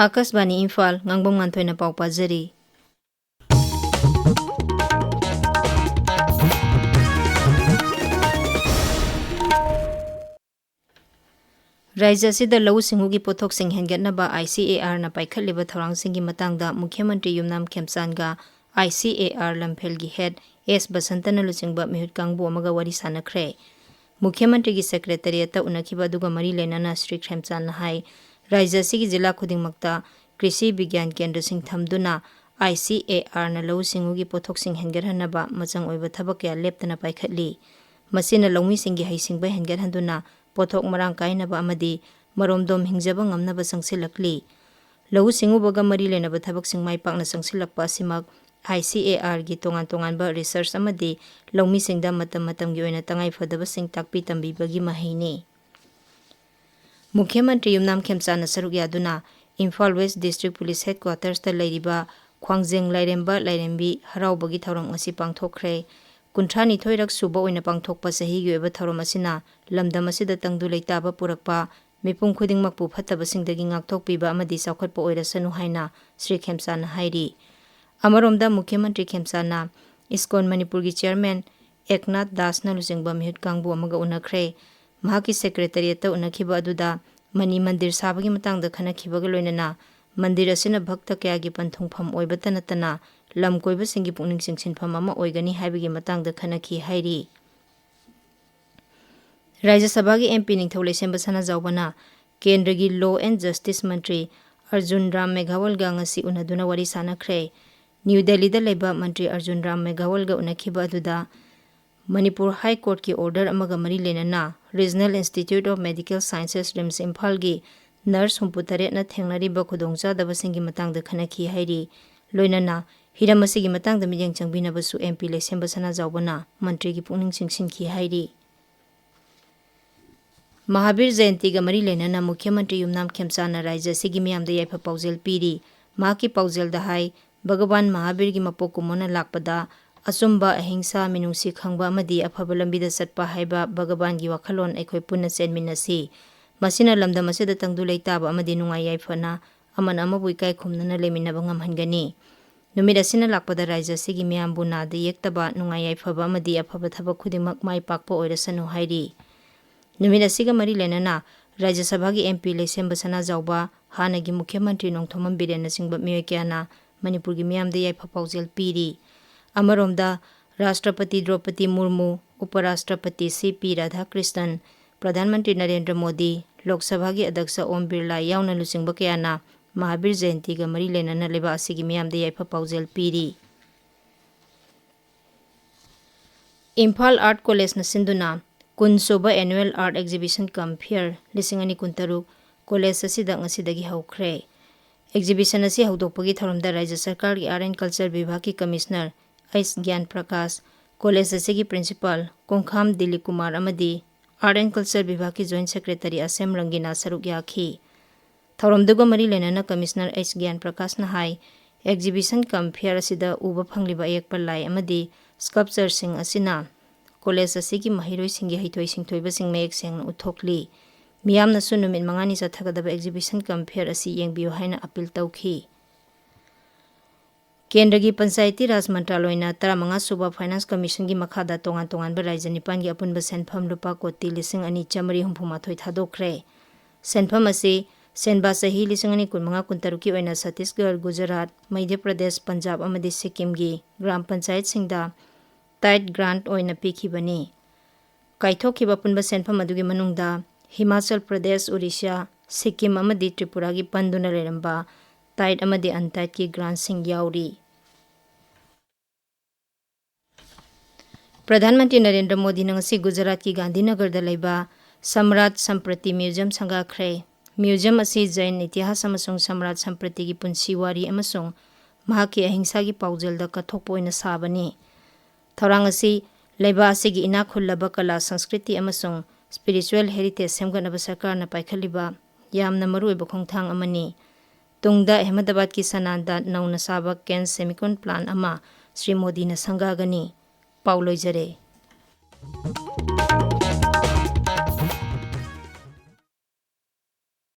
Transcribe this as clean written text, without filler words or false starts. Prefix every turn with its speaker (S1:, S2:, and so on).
S1: Akashbani Imphal Ngangbam Nganthoi na pau pajari. Raija sida lau singugi pothok sing hengatnaba ICAR na paikhatliba thorang singi matangda Mukhya Mantri Yumnam Khemchand ga ICAR Lamphel gi head S Basantana lucingba mihut kangbu amaga wari sanakhre. Mukhya Mantri gi secretariat ta unakhiba duga mari lenana Sri Khemchand na hai Raija sigi jila khudingmakta Krishi Bigyan Kendra sing thamduna ICAR na lau singugi pothok sing hengathanaba machang oiba thabak kya leptana paikhatli. Masina laumi singi haisingba hengathanduna pothok marang kainaba amadi maromdom hingjaba ngamnaba sangsilakli. Lau singubaga mari lenaba thabak sing mai pakna sangsilakpa simak ICAR gi tongan ba research amadi laumi singda matam gi oina tangai fadaba sing takpi tambibagi mahini. Mukhya Mantri Yumnam Khemchand na saruk yaduna Imphal West District Police Headquarters ta leiriba Khwangjeng Lairemba Lairembi haraubagi thorong asi pangthokre. Kunthani thoirak suba oina pangthokpa sahi gi oiba thorom asina lamdam asida tangdu leitaba purakpa mipum khudingmakpu phattaba singdagi ngakthokpiba amadi saukhatpa oirasanu haina Sri Khemchand hairi. Amaromda Mukhya Mantri Khemchand na ISKCON Manipur gi chairman Eknath Das na lucingba mihut kangbu amaga unakhre. Mahaki secretariat ta unakhiba aduda mani mandir sabagi matangda khanakhibaga loinana mandir asina bhakta kaya gi panthungpham oibata natana lam koiba singi pukning singsinpham ama oigani haibigi matangda khanakhi hairi. Rajya Sabha gi MP Ningthau Leisemba Sana Jaubana Kendra gi Law and Justice Mantri Arjun Ram Meghawal ga ngasi unaduna wari sanakhre. New Delhi da leba Mantri Arjun Ram Meghawal ga unakhiba aduda Manipur High Court ki order amaga mari lenana Regional Institute of Medical Sciences RIMS Imphal gi nurse humputare na thengnariba khudongcha daba singi matangda khanakhi hairi. Loinana hiramasi gi matangda miyeng changbina basu MP Leisemba Sana Jaubana Mantri gi pukning singsinki hairi. Mahabir Jayanti ga mari lenana Mukhya Mantri Yumnam Khemchand na Raija sigi miyamda yaifa paujel piri. Mahaki paujel da hai Bhagavan Mahabir gi mapokumona lakpada asumba ahingsa minungsi khangba amadi afaba lambida satpa haiba Bhagavan gi wakhalon aikhoi punna chenminasi. Masina lamdam asida tangdu leitaba amadi nungai yaifana aman amabu ikai khumnana leminaba ngamhangani. Numit asina lakpada Raija sigi miyambu nada yektaba nungai yaifaba amadi afaba thabak khudingmak mai pakpa oirasanu hairi. Numit asiga mari lenana Rajya Sabha gi MP Leisemba Sana Jauba hanagi Mukhya Mantri Nongthomam Biren singba miyoi kyana Manipur gi miyamda yaifa paujel piri. Amaromda Rashtrapati Draupadi Murmu, Uparashtrapati C.P. Radhakrishnan, Pradhan Mantri Narendra Modi, Lok Sabha gi Adyaksha Om Birla yauna lucingba kyana Mahabir Jayanti ga mari lenana leba asigi miyamda yaifa paujel piri. Imphal Art College na sinduna Kunsoba Annual Art Exhibition Cum Fair 2023 College asida ngasidagi haukre. Exhibition asi haudokpagi thoromda Rajya Sarkar gi Art and Culture Vibhag ki Commissioner H. Gyan Prakash, College asigi Principal Kongkham Dilip Kumar amadi Art and Culture Vibhag ki Joint Secretary Asem Rangina saruk yakhi. Thoromduga mari lenana Commissioner H. Gyan Prakash na hai Exhibition Cum Fair asida uba phangliba yekpa lai amadi sculpture sing asina College asigi mahiroi singi haitoi singthoiba sing mayek sengna uthokli. Miyamna su numit mangani sathagadaba Exhibition Cum Fair asi yengbiyo haina appeal tawkhi. Kendra gi Panchayati Raj Mantraloyna 15 suba Finance Commission gi makhada tongan ba Raija Nipan gi apunba senpham lupa koti 2,268 thadokre. Senpham asi senba sahi 2015-16 ki oina Chhattisgarh, Gujarat, Madhya Pradesh, Punjab amadi Sikkim gi Gram Panchayat singda tight grant oina pikhibani. Kaithokhiba punba senpham adugi manungda Himachal Pradesh, Odisha, Sikkim amadi Tripura gi panduna leramba tight amadi untight ki grant sing yauri. Pradhan Mantri Narendra Modi na ngasi Gujarat ki Gandhinagar da laiba Samrat Samprati Museum sangakhre. Museum asi Jain Itihas amasung Samrat Samprati gi punsi wari amasung mahaki ahingsa gi paujel da kathokpo oina sabani. Thorang asi laiba asigi inakhullaba kala sanskriti amasung spiritual heritage semganaba sarkarna paikhalliba yamna maruoiba khongthang amani. Tungda Ahmedabad ki Sananda nauna saba Ken Semicon Plant ama Sri Modi na sangagani. Paulo Jare.